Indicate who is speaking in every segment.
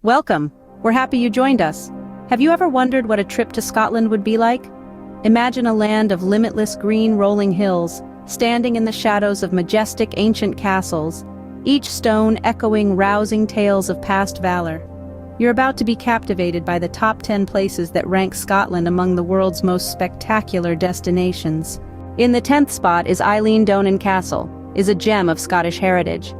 Speaker 1: Welcome. We're happy you joined us. Have you ever wondered what a trip to Scotland would be like? Imagine a land of limitless green rolling hills, standing in the shadows of majestic ancient castles, each stone echoing rousing tales of past valor. You're about to be captivated by the top 10 places that rank Scotland among the world's most spectacular destinations. In the 10th spot is Eilean Donan Castle, is a gem of Scottish heritage.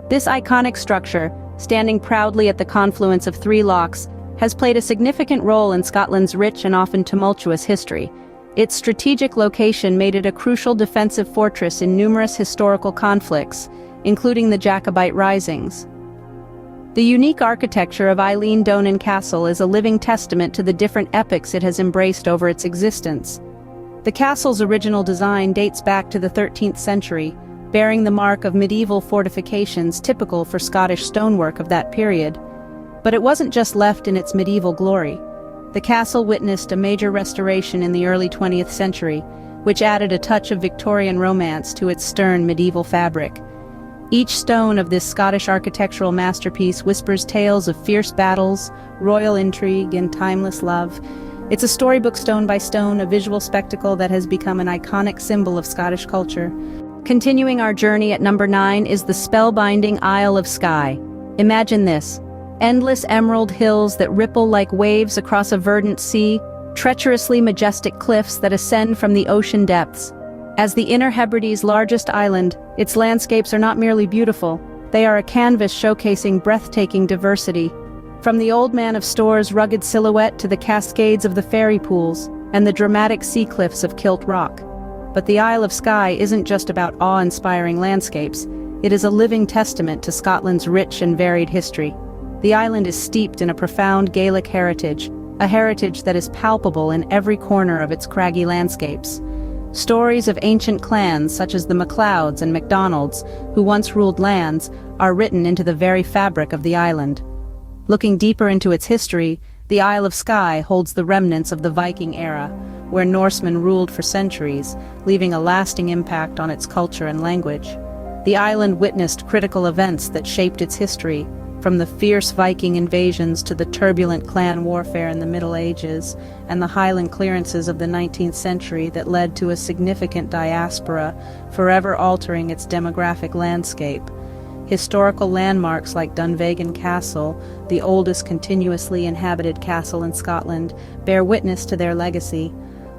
Speaker 1: This iconic structure, standing proudly at the confluence of three lochs, has played a significant role in Scotland's rich and often tumultuous history. Its strategic location made it a crucial defensive fortress in numerous historical conflicts, including the Jacobite Risings. The unique architecture of Eilean Donan Castle is a living testament to the different epochs it has embraced over its existence. The castle's original design dates back to the 13th century, bearing the mark of medieval fortifications typical for Scottish stonework of that period. But it wasn't just left in its medieval glory. The castle witnessed a major restoration in the early 20th century, which added a touch of Victorian romance to its stern medieval fabric. Each stone of this Scottish architectural masterpiece whispers tales of fierce battles, royal intrigue, and timeless love. It's a storybook stone by stone, a visual spectacle that has become an iconic symbol of Scottish culture. Continuing our journey at number 9 is the spellbinding Isle of Skye. Imagine this: endless emerald hills that ripple like waves across a verdant sea, treacherously majestic cliffs that ascend from the ocean depths. As the Inner Hebrides' largest island, its landscapes are not merely beautiful, they are a canvas showcasing breathtaking diversity. From the Old Man of Stor's rugged silhouette to the cascades of the fairy pools, and the dramatic sea cliffs of Kilt Rock. But the Isle of Skye isn't just about awe-inspiring landscapes, it is a living testament to Scotland's rich and varied history. The island is steeped in a profound Gaelic heritage, a heritage that is palpable in every corner of its craggy landscapes. Stories of ancient clans such as the MacLeods and MacDonalds, who once ruled lands, are written into the very fabric of the island. Looking deeper into its history, the Isle of Skye holds the remnants of the Viking era, where Norsemen ruled for centuries, leaving a lasting impact on its culture and language. The island witnessed critical events that shaped its history, from the fierce Viking invasions to the turbulent clan warfare in the Middle Ages, and the Highland clearances of the 19th century that led to a significant diaspora, forever altering its demographic landscape. Historical landmarks like Dunnottar Castle, the oldest continuously inhabited castle in Scotland, bear witness to their legacy.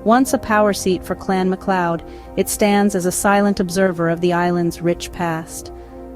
Speaker 1: Once a power seat for Clan MacLeod, it stands as a silent observer of the island's rich past.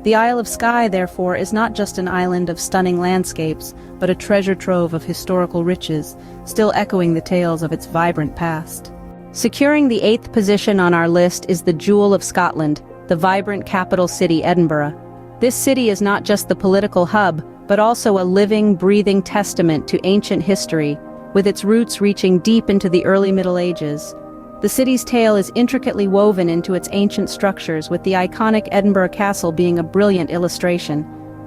Speaker 1: The Isle of Skye, therefore, is not just an island of stunning landscapes, but a treasure trove of historical riches, still echoing the tales of its vibrant past. Securing the 8th position on our list is the jewel of Scotland, the vibrant capital city Edinburgh. This city is not just the political hub, but also a living, breathing testament to ancient history, with its roots reaching deep into the early Middle Ages. The city's tale is intricately woven into its ancient structures, with the iconic Edinburgh Castle being a brilliant illustration.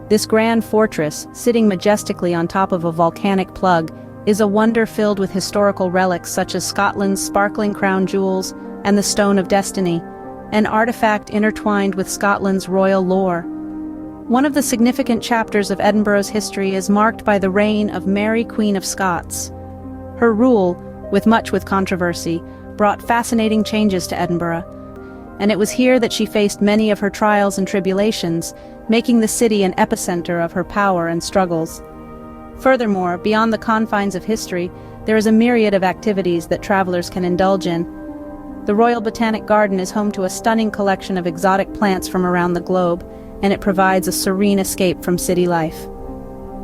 Speaker 1: This grand fortress, sitting majestically on top of a volcanic plug, is a wonder filled with historical relics such as Scotland's sparkling crown jewels and the Stone of Destiny, an artifact intertwined with Scotland's royal lore. One of the significant chapters of Edinburgh's history is marked by the reign of Mary, Queen of Scots. Her rule, with controversy, brought fascinating changes to Edinburgh, and it was here that she faced many of her trials and tribulations, making the city an epicenter of her power and struggles. Furthermore, beyond the confines of history, there is a myriad of activities that travelers can indulge in. The Royal Botanic Garden is home to a stunning collection of exotic plants from around the globe, and it provides a serene escape from city life.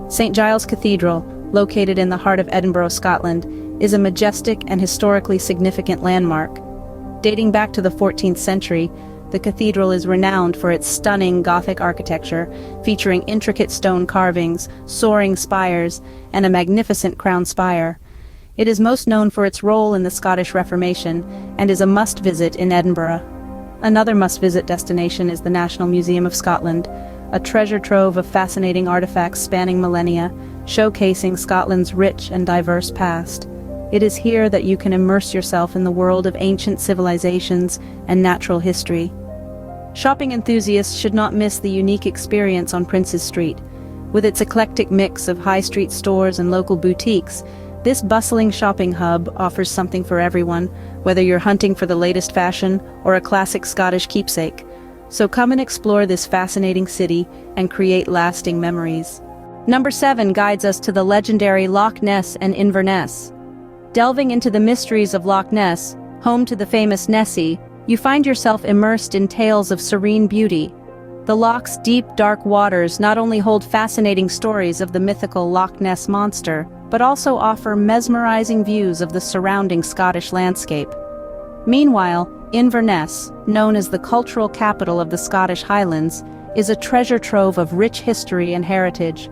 Speaker 1: St. Giles Cathedral, located in the heart of Edinburgh, Scotland, is a majestic and historically significant landmark. Dating back to the 14th century, the cathedral is renowned for its stunning Gothic architecture, featuring intricate stone carvings, soaring spires, and a magnificent crown spire. It is most known for its role in the Scottish Reformation, and is a must-visit in Edinburgh. Another must-visit destination is the National Museum of Scotland, a treasure trove of fascinating artifacts spanning millennia, showcasing Scotland's rich and diverse past. It is here that you can immerse yourself in the world of ancient civilizations and natural history. Shopping enthusiasts should not miss the unique experience on Princes Street. With its eclectic mix of high street stores and local boutiques, this bustling shopping hub offers something for everyone, whether you're hunting for the latest fashion or a classic Scottish keepsake. So come and explore this fascinating city and create lasting memories. Number 7 guides us to the legendary Lockness and Inverness. Delving into the mysteries of Lockness, home to the famous Nessie, you find yourself immersed in tales of serene beauty. The loch's deep, dark waters not only hold fascinating stories of the mythical Loch Ness monster, but also offer mesmerizing views of the surrounding Scottish landscape. Meanwhile, Inverness, known as the cultural capital of the Scottish Highlands, is a treasure trove of rich history and heritage.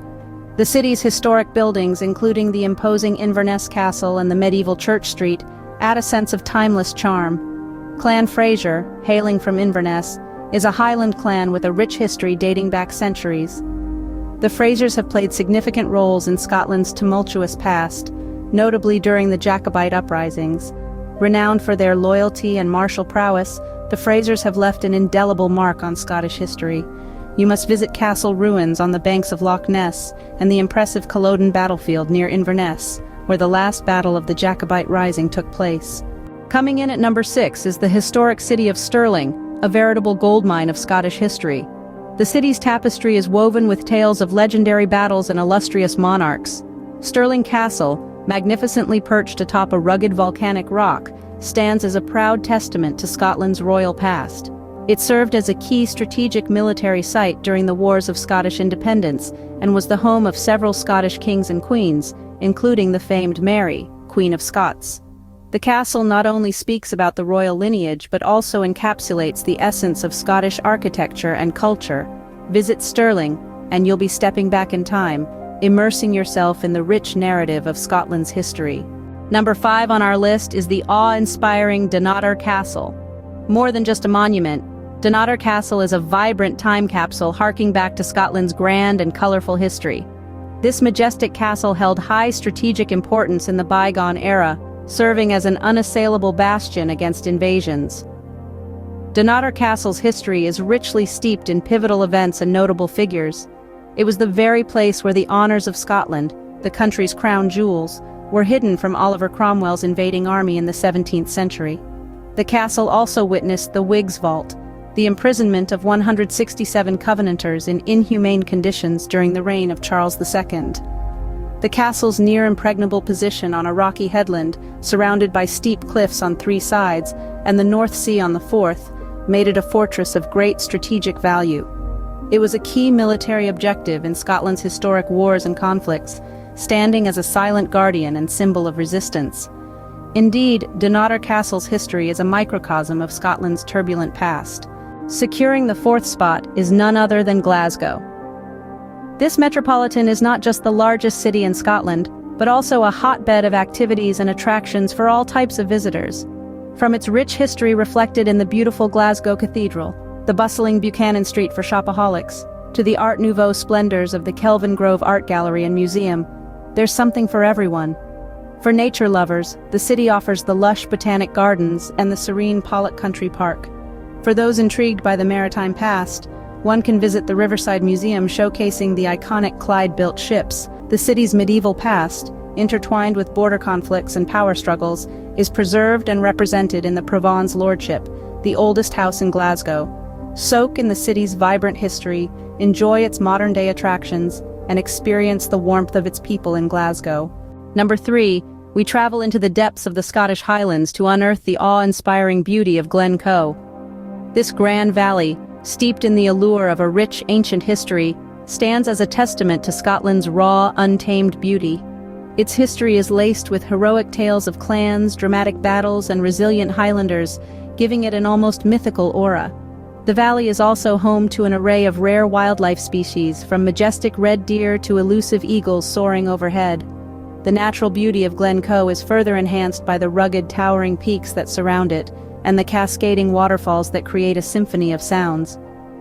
Speaker 1: The city's historic buildings, including the imposing Inverness Castle and the medieval Church Street, add a sense of timeless charm. Clan Fraser, hailing from Inverness, is a Highland clan with a rich history dating back centuries. The Frasers have played significant roles in Scotland's tumultuous past, notably during the Jacobite uprisings. Renowned for their loyalty and martial prowess, the Frasers have left an indelible mark on Scottish history. You must visit castle ruins on the banks of Loch Ness and the impressive Culloden battlefield near Inverness, where the last battle of the Jacobite Rising took place. Coming in at number 6 is the historic city of Stirling, a veritable goldmine of Scottish history. The city's tapestry is woven with tales of legendary battles and illustrious monarchs. Stirling Castle, magnificently perched atop a rugged volcanic rock, stands as a proud testament to Scotland's royal past. It served as a key strategic military site during the Wars of Scottish Independence and was the home of several Scottish kings and queens, including the famed Mary, Queen of Scots. The castle not only speaks about the royal lineage but also encapsulates the essence of Scottish architecture and culture. Visit Stirling, and you'll be stepping back in time, immersing yourself in the rich narrative of Scotland's history. Number 5 on our list is the awe-inspiring Dunnottar Castle. More than just a monument, Dunnottar Castle is a vibrant time capsule harking back to Scotland's grand and colorful history. This majestic castle held high strategic importance in the bygone era, serving as an unassailable bastion against invasions. Dunnottar Castle's history is richly steeped in pivotal events and notable figures. It was the very place where the honors of Scotland, the country's crown jewels, were hidden from Oliver Cromwell's invading army in the 17th century. The castle also witnessed the Whigs' Vault, the imprisonment of 167 Covenanters in inhumane conditions during the reign of Charles II. The castle's near-impregnable position on a rocky headland, surrounded by steep cliffs on 3 sides, and the North Sea on the 4th, made it a fortress of great strategic value. It was a key military objective in Scotland's historic wars and conflicts, standing as a silent guardian and symbol of resistance. Indeed, Dunnottar Castle's history is a microcosm of Scotland's turbulent past. Securing the 4th spot is none other than Glasgow. This metropolitan is not just the largest city in Scotland, but also a hotbed of activities and attractions for all types of visitors. From its rich history reflected in the beautiful Glasgow Cathedral, the bustling Buchanan Street for shopaholics, to the Art Nouveau splendors of the Kelvin Grove Art Gallery and Museum, there's something for everyone. For nature lovers, the city offers the lush botanic gardens and the serene Pollock Country Park. For those intrigued by the maritime past, one can visit the Riverside Museum showcasing the iconic Clyde-built ships. The city's medieval past, intertwined with border conflicts and power struggles, is preserved and represented in the Provence Lordship, the oldest house in Glasgow. Soak in the city's vibrant history, enjoy its modern-day attractions, and experience the warmth of its people in Glasgow. Number 3, we travel into the depths of the Scottish Highlands to unearth the awe-inspiring beauty of Glen Coe. This grand valley, steeped in the allure of a rich ancient history, stands as a testament to Scotland's raw, untamed beauty. Its history is laced with heroic tales of clans, dramatic battles, and resilient Highlanders, giving it an almost mythical aura. The valley is also home to an array of rare wildlife species, from majestic red deer to elusive eagles soaring overhead. The natural beauty of Glen Coe is further enhanced by the rugged, towering peaks that surround it, and the cascading waterfalls that create a symphony of sounds.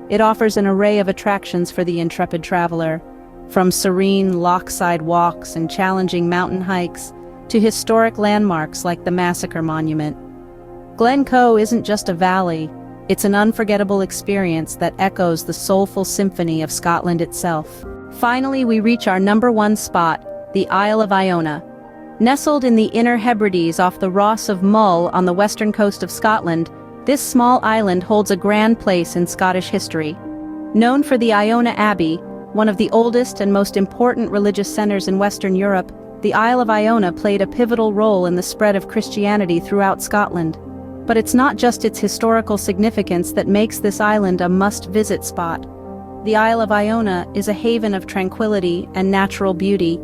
Speaker 1: It offers an array of attractions for the intrepid traveler, from serene lochside walks and challenging mountain hikes to historic landmarks like the Massacre Monument. Glen Coe isn't just a valley, it's an unforgettable experience that echoes the soulful symphony of Scotland itself. Finally, we reach our number one spot, the Isle of Iona. Nestled in the Inner Hebrides off the Ross of Mull on the western coast of Scotland, this small island holds a grand place in Scottish history. Known for the Iona Abbey, one of the oldest and most important religious centers in Western Europe, the Isle of Iona played a pivotal role in the spread of Christianity throughout Scotland. But it's not just its historical significance that makes this island a must-visit spot. The Isle of Iona is a haven of tranquility and natural beauty.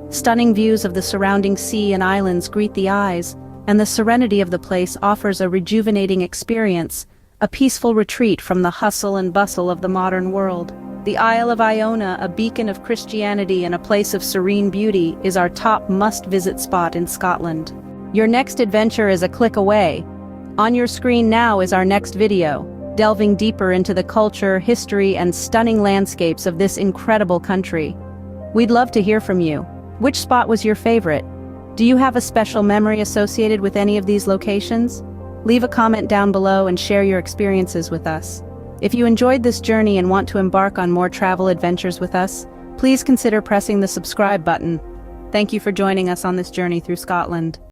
Speaker 1: Stunning views of the surrounding sea and islands greet the eyes, and the serenity of the place offers a rejuvenating experience, a peaceful retreat from the hustle and bustle of the modern world. The Isle of Iona, a beacon of Christianity and a place of serene beauty, is our top must-visit spot in Scotland. Your next adventure is a click away. On your screen now is our next video, delving deeper into the culture, history, and stunning landscapes of this incredible country. We'd love to hear from you. Which spot was your favorite? Do you have a special memory associated with any of these locations? Leave a comment down below and share your experiences with us. If you enjoyed this journey and want to embark on more travel adventures with us, please consider pressing the subscribe button. Thank you for joining us on this journey through Scotland.